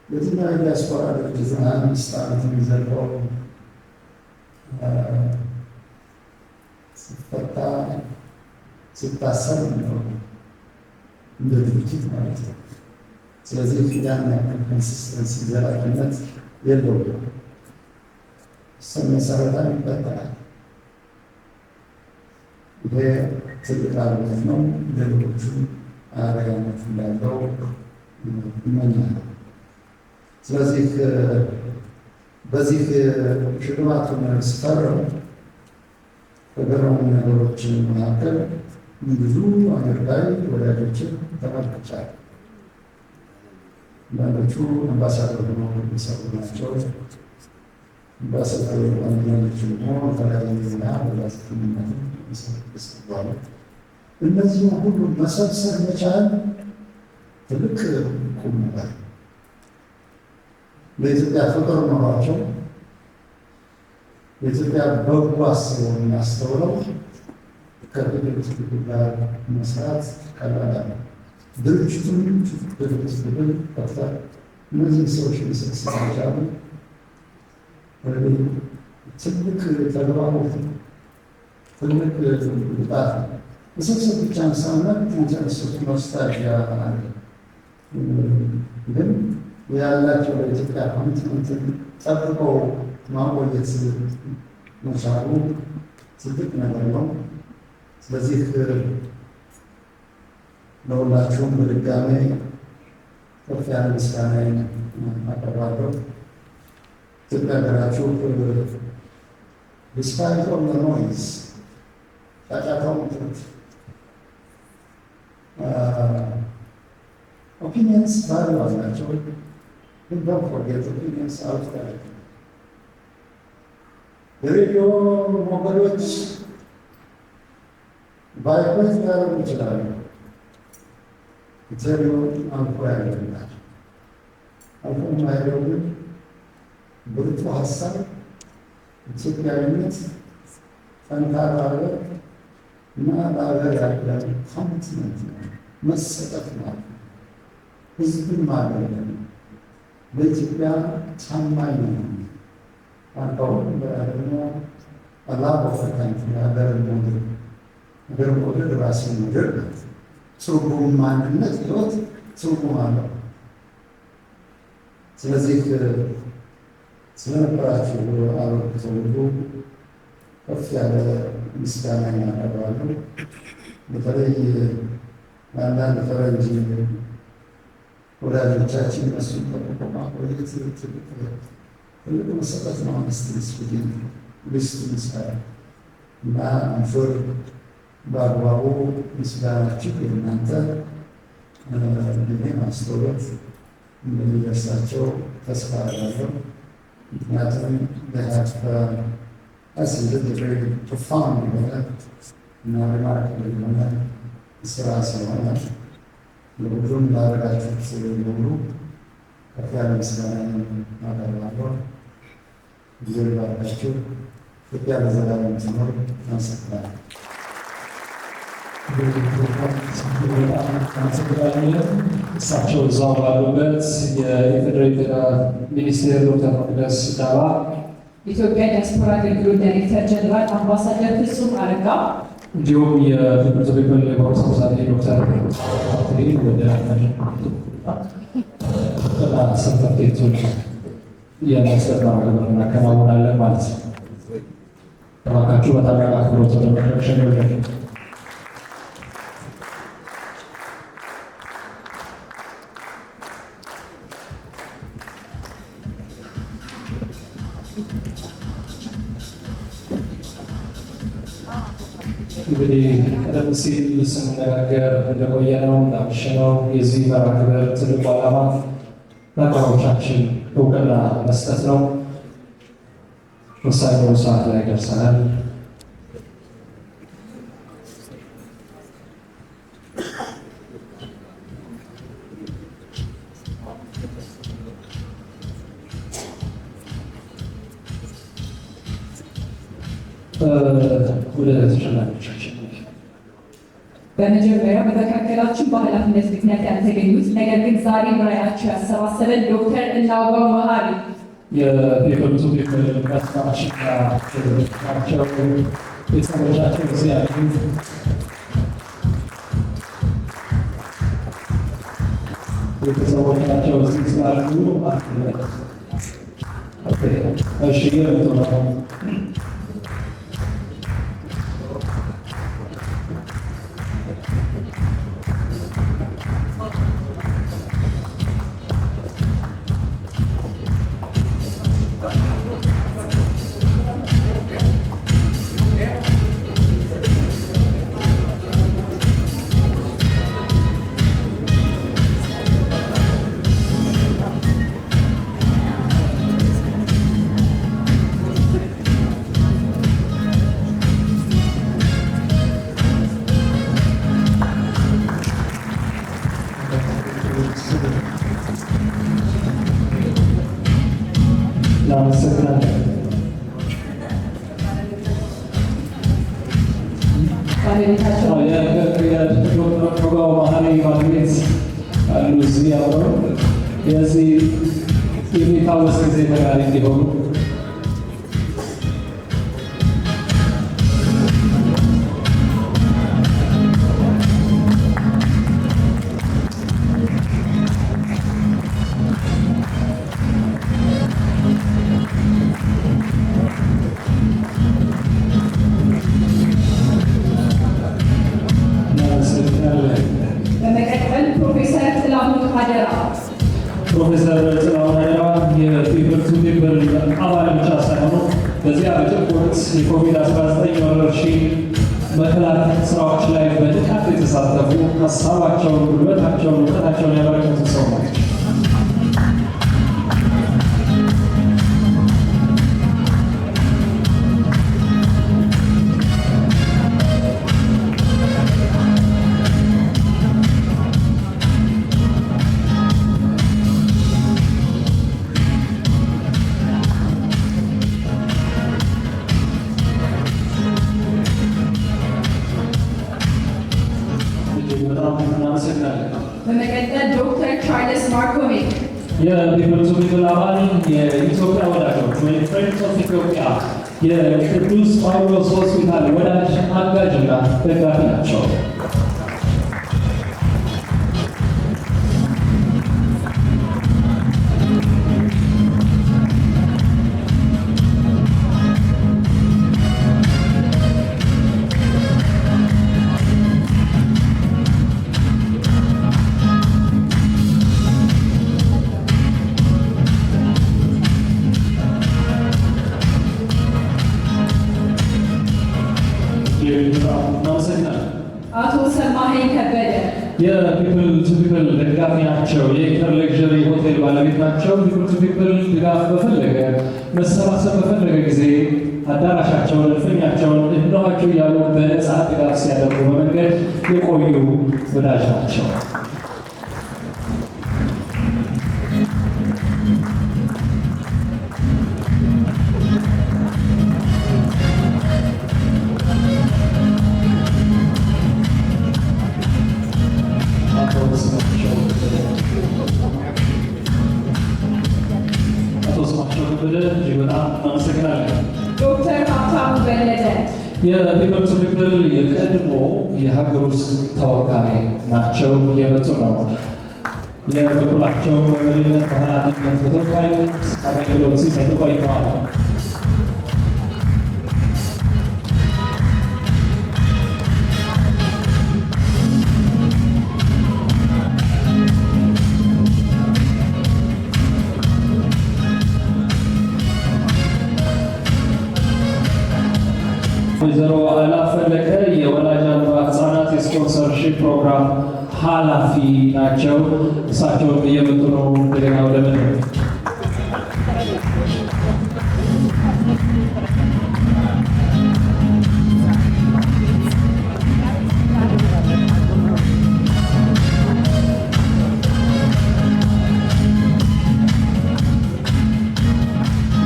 የትኛው የዲያስፖራ ድርጅት 25 ዓመት የሚዘልቀው ሲፈታ ሲታሰብ ነው እንደ ድርጅት ማለት ነው። ስለዚህ ያን ያክል ኮንሲስተንሲ ዘላቂነት የለውም። እሱን መሰረታዊ ይበጠራል። ይሄ ትልቅ አርነት ነው። ሌሎቹ አረጋነት እንዳለው ይመኛል። ስለዚህ በዚህ ሽልማቱን ስፈርም ከገረሙ ነገሮች መካከል ብዙ አሜሪካዊ ወዳጆችን ተመልክቻለሁ። አንዳንዶቹ አምባሳደር ሆነው የሚሰሩ ናቸው። አምባሳደር አንዳንዶቹ ደግሞ ተለያዩና በጋዜጠኝነት ይሰራሉ። እነዚህ ሁሉ መሰብሰብ መቻል ትልቅ ቁም ነገር። ለኢትዮጵያ ፍቅር ኖሯቸው የኢትዮጵያ በጎ አስበው የሚያስተውለው ከድርጅት ጋር መስራት ቀላል ነው። ድርጅቱን ድርጅት ብል ከፍታ እነዚህ ሰዎች ሊሰብስብ ይቻሉ ትልቅ ተግባቦት ትልቅ ብቃት መሰብሰብ ብቻ ሳይሆን ኢንተረስቱ ኖስታልጂያ አለ። ግን ያላቸው ለኢትዮጵያ ኮሚትመንትን ጠብቀው ማቆየት መቻሉ ትልቅ ነገር ነው። ስለዚህ ለሁላችሁም በድጋሜ ከፍ ያለ ምስጋናዬን አቀርባለሁ። ኢትዮጵያ ሀገራችሁ ዲስፓይት ኦፍ ዘ ኖይዝ ጫጫታው ምክንያት ኦፒኒየንስ ቫልዩ አላቸው። ግን ዶንት ፎርጌት ኦፒኒየንስ አውት ዳይሬክት የሬዲዮ ሞገዶች ባይበት ሊያደርጉ ይችላሉ። ኢትዮጵያ አልፎ ያገኛል። አልፎ የማይሄደው ግን ብርቱ ሀሳብ፣ ኢትዮጵያዊነት፣ ጠንካራ ሀገር እና ለሀገር ያለ ኮሚትመንት መሰጠት ማለት ነው። ህዝብን ማገልገል ለኢትዮጵያ ታማኝ ነው። አንተውም ደግሞ አላበፈታንት ሀገር ሞድር ሀገር ሞድር ራስን ሞድር ትርጉም ማንነት ህይወት ትርጉም አለው። ስለዚህ ስለነበራችሁ አበርክቶ ሁሉ ከፍ ያለ ምስጋና ያቀርባሉ። በተለይ አንዳንድ ፈረንጅ ወዳጆቻችን እነሱን ጠብቆ ማቆየት ትልቅ መሰጠት ነው። ሊስት ይሰራል እና አንፎር በአግባቡ ምስጋናችሁ የእናንተ ጊዜ ማስተውለት እንደሚደርሳቸው ተስፋ አደርጋለሁ። ምክንያቱም ፕሮፋውንድ የሆነ እና ሪማርካብል የሆነ ስራ ስለሆነ ለሁሉም ላደረጋችሁት በሙሉ ከፍ ያለ ምስጋና አቀርባለሁ። ጊዜ ባርካችሁ። ኢትዮጵያ ለዘላለም ትኖር። አመሰግናለሁ። እሳቸው እዛው ባሉበት የኢፌዴሪ ሚኒስቴር ዶክተር መቅደስ ዳባ፣ ኢትዮጵያ ዲያስፖራ አገልግሎት ዳይሬክተር ጀነራል አምባሳደር ፍጹም አረጋ እንዲሁም የትምህርት ቤት ቦርድ ሰብሳቢ ዶክተር ወደ ሰርተፍኬቶች የመስጠት ማህበር እናከናውናለን ማለት ነው። እባካችሁ በታላቅ አክብሮት ወደ መድረክ ሸኙልን። እንግዲህ ቀደም ሲል ስንነጋገር እንደቆየነው እንዳመሸነው የዚህ መርሃ ግብር ትልቁ ዓላማ ለአባቶቻችን እውቅና መስጠት ነው። ወሳኝ ሰዓት ላይ ደርሰናል። ወደ ተሸላሚዎቻችን በመጀመሪያ በመካከላችን በኃላፊነት ምክንያት ያልተገኙት ነገር ግን ዛሬ ራዕያቸው ያሰባሰበን ዶክተር እናውጋው መሀሪ የፔፐርቱ ፔፐር ቀስቃሽና ናቸው። ቤተሰቦቻቸው እዚህ ያሉ ቤተሰቦቻቸው እዚህ ስላሉ እሺ ነው የዚህ የሚታወስ ጊዜ ተጋሪ እንዲሆኑ በመቀጠል ፕሮፌሰር ጥላሁን አደራ ፕሮፌሰር ጥላሁን አደራ የፔፐርቱ ፔፐር አባል ብቻ ሳይሆኑ በዚህ አጭር ወቅት የኮቪድ-19 ወረርሽኝ መከላከል ስራዎች ላይ በንቃት የተሳተፉ ሀሳባቸውን፣ ጉልበታቸውን፣ እውቀታቸውን ያበረከቱ ሰው ናቸው። የፒፕልስ ቱ ፒፕል አባል የኢትዮጵያ ወዳጆች ወይም ፍሬንድስ ኦፍ ኢትዮጵያ የቅዱስ ጳውሎስ ሆስፒታል ወዳጅ አጋዥና ደጋፊ ናቸው። አቶ ሰማኸኝ ከበደ የፒፕል ቱ ፒፕል ደጋፊ ናቸው። የኢንተር ሌክዠሪ ሆቴል ባለቤት ናቸው። ፒፕል ቱ ፒፕል ድጋፍ በፈለገ መሰባሰብ በፈለገ ጊዜ አዳራሻቸውን፣ እልፍኛቸውን እንዲኋቸው እያሉ በነፃ ድጋፍ ሲያደርጉ በመንገድ የቆዩ ወዳጅ ናቸው። ዶክተር ሀብታሙ በለጠ የፒፕል ቱ ፒፕል የቀድሞ የሀገር ውስጥ ተወካይ ናቸው። የመጡ ነው። የበኩላቸው በመሪነት በኃላፊነት በተወካይነት አገልግሎት ሲሰጡ ቆይተዋል። ወይዘሮ አላፈለቀ የወላጅ አልባ ህጻናት የስፖንሰርሺፕ ፕሮግራም ኃላፊ ናቸው። እሳቸውን እየመጡ ነው። እንደገና ወደ መድረክ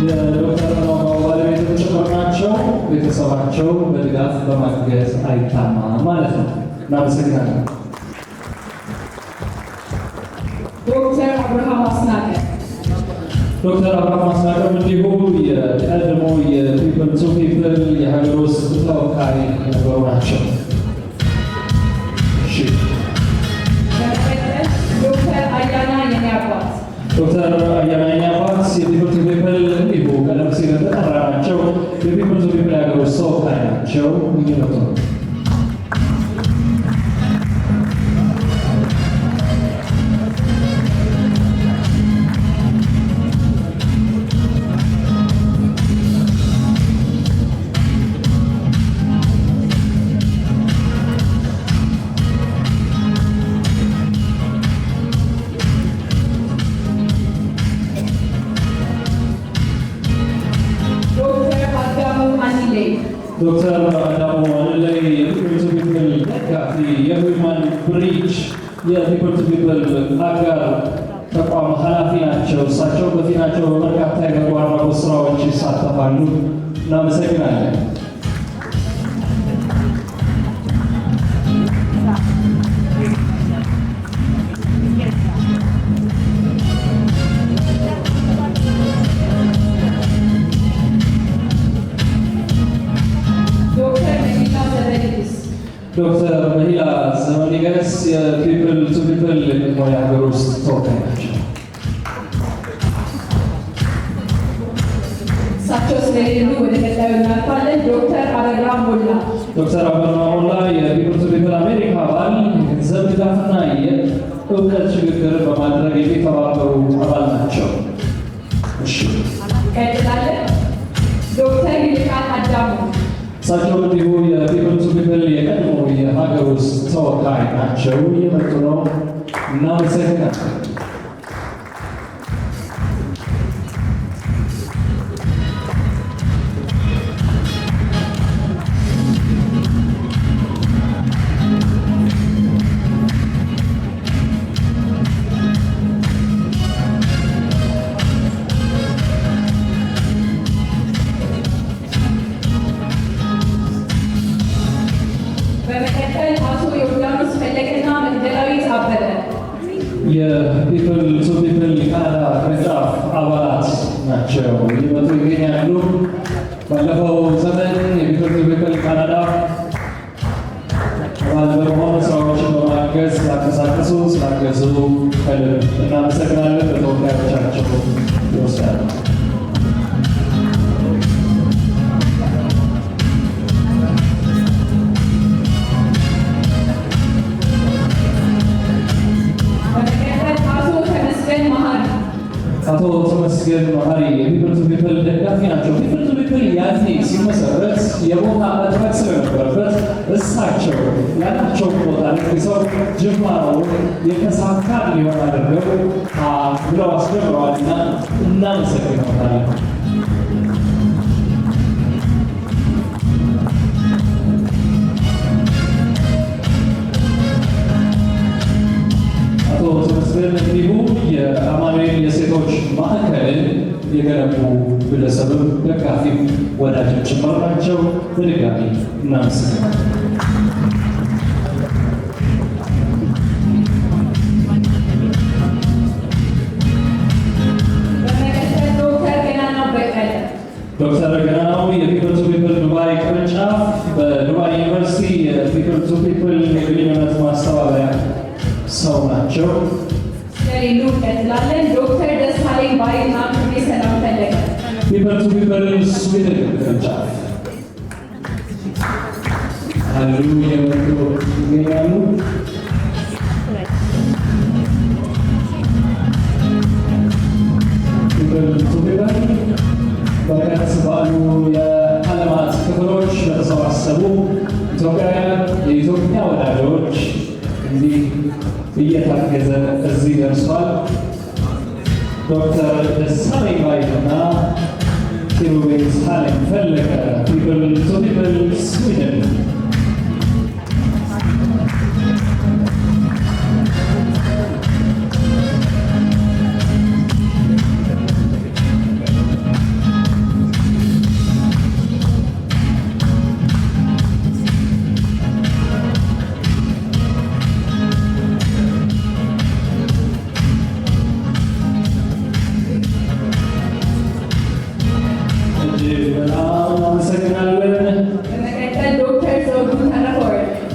የዶክተር ባለቤቶች ናቸው። ቤተሰባቸው በድጋፍ በማገዝ አይታማም ማለት ነው። እናመሰግናለን። ዶክተር አብርሃም አስናቀ ዶክተር አብርሃም አስናቀም እንዲሁ የቀድሞ የፒፕል ቱ ፒፕል የሀገር ውስጥ ተወካይ የነበሩ ናቸው። በመቀጠል ዶክተር አያና የኔ አባት ዶክተር አያና የኔ አባት የፒፕል ቱ ፒፕል እንዲሁ ቀደም ሲል እንደጠራናቸው የፒፕል ቱ ፒፕል የሀገር ውስጥ ተወካይ ናቸው። እየመጡ ነው። ዶክተር አዳሙ አንለይ የፒፕል ቱ ፒፕል ደጋፊ የሂውማን ብሪጅ የፒፕል ቱ ፒፕል አጋር ተቋም ኃላፊ ናቸው። እሳቸው በፊናቸው በበርካታ የበጎ አድራጎት ስራዎች ይሳተፋሉ። እናመሰግናለን። ዶክተር መሂላ ዘመኒገስ የፒፕል ቱ ፒፕል የቀድሞ የሀገር ውስጥ ተወካይ ናቸው። እሳቸው ስለሌሉ ወደ ቀጣዩ እናልፋለን። ዶክተር አበራ ሞላ ዶክተር አበራ ሞላ የፒፕል ቱ ፒፕል አሜሪካ አባል የገንዘብ ድጋፍና የእውቀት ሽግግር በማድረግ የሚተባበሩ አባል ናቸው። ቀጥላለን። ዶክተር ይልቃል አዳሙ እሳቸው እንዲሁ የፒፕል ቱ ፒፕል የቀድሞ የሀገር ውስጥ ተወካይ ናቸው። እየመጡ ነው። እናመሰግናለን። በመቀጠል አቶ ዮርዳኖስ ፈለቀና መግደላዊት አበበ ቅርንጫፍ አባላት ናቸው እየመጡ ይገኛሉ። ባለፈው ዘመን የፒፐር ቱ ፒፕል ካናዳ አባል በመሆኑ ስራዎችን በማገዝ ስላንቀሳቀሱ ስላገዙ ከልብ እናመሰግናለን። በተወካዮቻቸው ይወስዳሉ። አቶ ተመስገን መሀሪ የፒፐር ቱ ፒፕል ደጋፊ ናቸው። ፒፐር ቱ ፒፕል ያኔ ሲመሰረት የቦታ እጥረት ስለነበረበት እሳቸው ያላቸው ቦታ ለጊዜው ጅማሮውን የተሳካ ሊሆን አድርገው ብለው አስጀምረዋልና እናመሰግናለን። አቶ ተመስገን እንዲሁ የአማኑኤል የሴቶች ማዕከልን የገነቡ ግለሰብም ደጋፊም ወዳጅም ጭምር ናቸው። በድጋሚ እናመሰግናለን። ዶክተር ገናናው የፒፐር ቱ ፒፕል ዱባይ ቅርንጫፍ በዱባይ ዩኒቨርሲቲ የፒፐር ቱ ፒፕል የግንኙነት ማስተባበሪያ ሰው ናቸው። ስለሌሉ እንቀጥላለን። ዶክተር ደሳለኝ ባይና ክብሬ ሰላም ፈለገ ፒፐር ቱ ፒፕል ስዊድን ቅርንጫፍ አሉ እየመጡ ይገኛሉ። ፒፐር ቱ ፒፕል በርከት ባሉ የዓለማት ክፍሎች ለተሰባሰቡ ኢትዮጵያውያን የኢትዮጵያ ወዳጆች እንዲህ እየታገዘ እዚህ ደርሷል። ዶክተር ደሳለኝ ባይና ኪሩቤል ሳለኝ ፈለቀ ፒፐር ቱ ፒፕል ስዊድን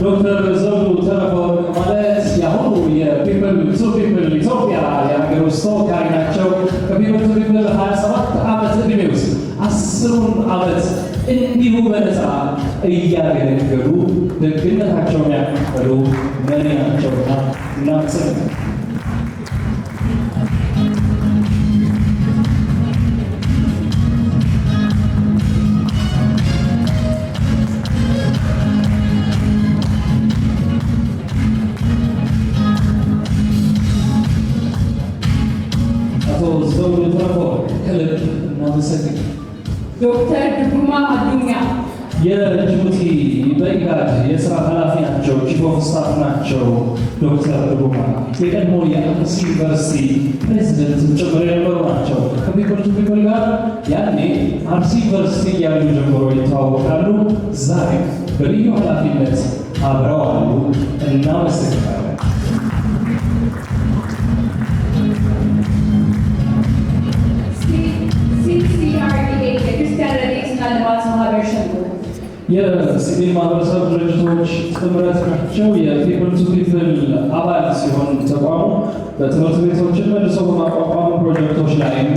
ዶክተር ዘውዱ ተረፈወርቅ ማለት የአሁኑ የፒፐር ቱ ፒፕል ኢትዮጵያ የሀገር ውስጥ ተወካይ ናቸው። ከፒፐር ቱ ፒፕል 27 ዓመት ዕድሜ ውስጥ 10ሩን ዓመት እንዲሁ በነፃ እያገለገሉ ደግነታቸውን ያካፈሉ መሪ ናቸውና እናመሰግናለን። ዘውዱ ተረፈወርቅ ከልብ እናመሰግናለን። ዶክተር ድጉማ አዱኛ የጅቡቲ በኢጋድ የስራ ኃላፊ ናቸው። ቺፍ ኦፍ ስታፍ ናቸው። ዶክተር ድጉማ የቀድሞ የአርሲ ዩኒቨርሲቲ ፕሬዚደንት ጭምር የነበሩ ናቸው። ከፒፐር ቱ ፒፕል ጋር ያኔ አርሲ ዩኒቨርሲቲ እያሉ ጀምሮ ይተዋወቃሉ። ዛሬ በልዩ ኃላፊነት አብረው አሉ። እናመሰግናለን። የሲቪል ማህበረሰብ ድርጅቶች ጥምረት ናቸው። የፒፐር ቱ ፒፕል አባል ሲሆን ተቋሙ በትምህርት ቤቶችን መልሶ በማቋቋም ፕሮጀክቶች ላይም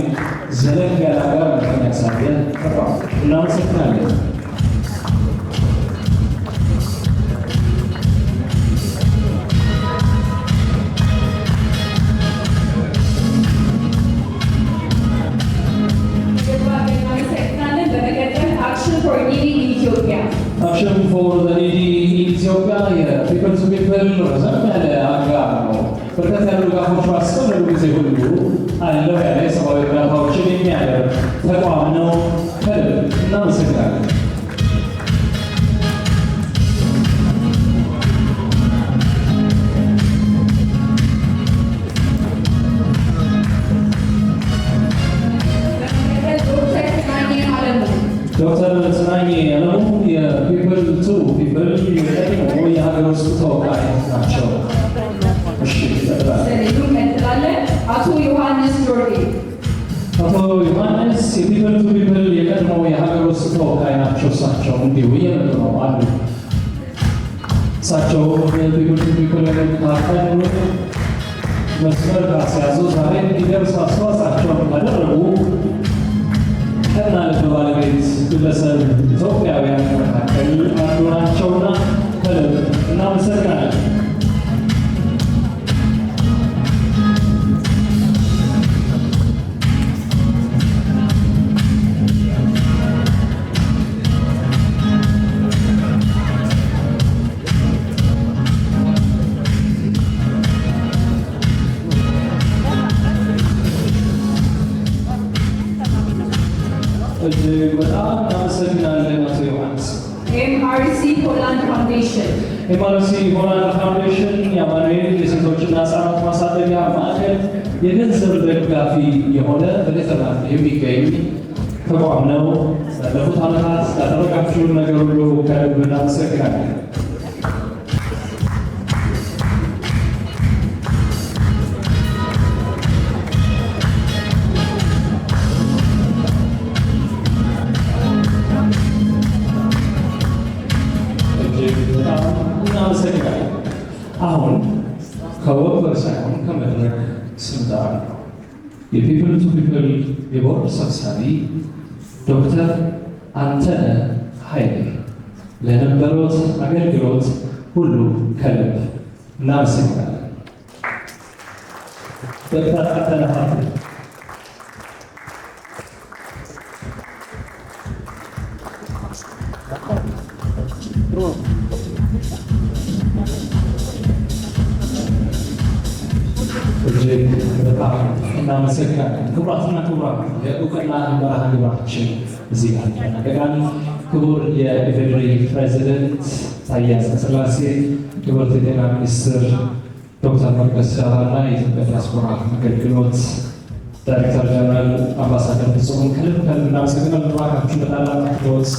ዘለግ ያለ አጋርነትን ያሳየ ተቋም። እናመሰግናለን። አክሽን ፎር ዘ ኒዲ ኢትዮጵያ የፒፐር ቱ ፒፕል ረዘም ያለ አጋር ነው። በርከት ያሉ ድጋፎች ባስፈለጉ ጊዜ ሁሉ አለው ያለ የሰብአዊ እርዳታዎችን የሚያደርግ ተቋም ነው። ከልብ እናመሰግናለን። ዶክተር ጽናኝ አለሙ የፒፐር ቱ ፒፕል የቀድሞ የሀገር ውስጥ ተወካይ ናቸው። እሺ፣ እንቀጥላለን። አቶ ዮሐንስ ጆርጌ አቶ ዮሐንስ የፒፕል ቱ ፒፕል የቀድሞ የሀገር ውስጥ ተወካይ ናቸው። እሳቸው እንዲሁ እየመጡ ነው አሉ። እሳቸው የፒፕል ቱ ፒፕል ካቀኑ መስመር ካስያዙ ዛሬ እንዲደርስ አስተዋጽኦአቸውን ካደረጉ ቀና ልብ ባለቤት ግለሰብ ኢትዮጵያውያን መካከል አንዱ ናቸውና ከልብ እናመሰግናለን። እጅግ በጣም እናመሰግናለን አቶ ዮሐንስ። MRC ሆላንድ ፋውንዴሽን ኤምአርሲ ሆላንድ ፋውንዴሽን የአማኑኤል የሴቶችና ሕፃናት ማሳደጊያ ማዕከል የገንዘብ ደጋፊ የሆነ በኔዘርላንድ የሚገኝ ተቋም ነው። ባለፉት ዓመታት ያደረጋችሁን ነገር ሁሉ ከልብ እናመሰግናለን። እናመሰግናለን። አሁን ከወንበር ሳይሆን ከመድረክ ስንጠራ ነው የፒፕል ቱ ፒፕል የቦርድ ሰብሳቢ ዶክተር አንተነህ ኃይሌ ለነበሩት አገልግሎት ሁሉ ከልብ እናመሰግናለን። ዶክተር አንተነህ ኃይሌ እጅግ በጣም እናመሰግናለን። ክቡራትና ክቡራን የእውቅና መርሃ ግብራችን እዚህ ጋር ይጠናቀቃል። ክቡር የኢፌዴሪ ፕሬዚደንት ታዬ አጽቀሥላሴ፣ ክቡርት የጤና ሚኒስትር ዶክተር መቅደስ ዳባና የኢትዮጵያ ዲያስፖራ አገልግሎት ዳይሬክተር ጀነራል አምባሳደር ፍጹም ከልብ እናመሰግናለን። እባካችሁ በታላቅ አክብሮት